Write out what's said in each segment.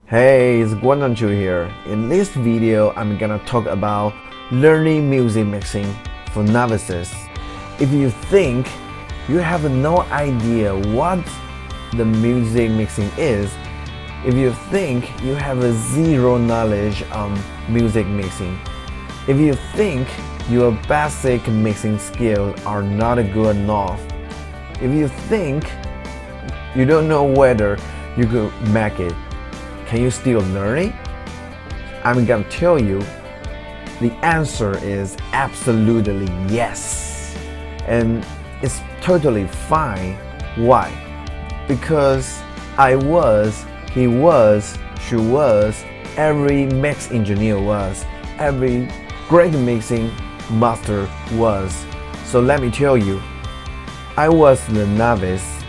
Hey, it's Guananchu here. In this video, I'm gonna talk about learning music mixing for novices. If you think you have no idea what the music mixing is, if you think you have a zero knowledge on music mixing, if you think your basic mixing skills are not good enough, if you think you don't know whether you could make it, can you still learn it? I'm gonna tell you, the answer is absolutely yes. And it's totally fine. Why? Because I was, he was, she was, every mix engineer was, every great mixing master was. So let me tell you, I was the novice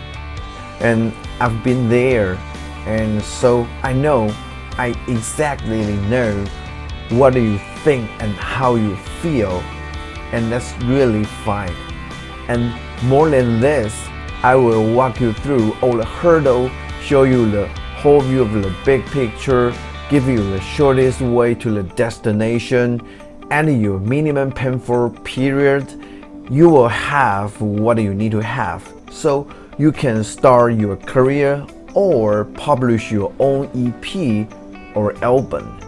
and I've been there. And so I exactly know what do you think and how you feel, and that's really fine. And more than this, I will walk you through all the hurdles, show you the whole view of the big picture, give you the shortest way to the destination, and your minimum painful period. You will have what you need to have, so you can start your career or publish your own EP or album.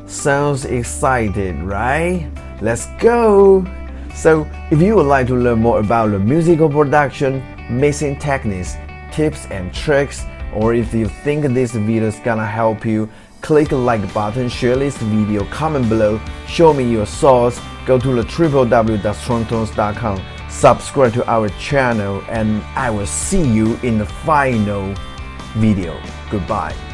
Sounds exciting, right? Let's go! So, if you would like to learn more about the musical production, mixing techniques, tips and tricks, or if you think this video is gonna help you, click the like button, share this video, comment below, show me your thoughts, go to the www.strongtones.com, subscribe to our channel, and I will see you in the final video. Goodbye.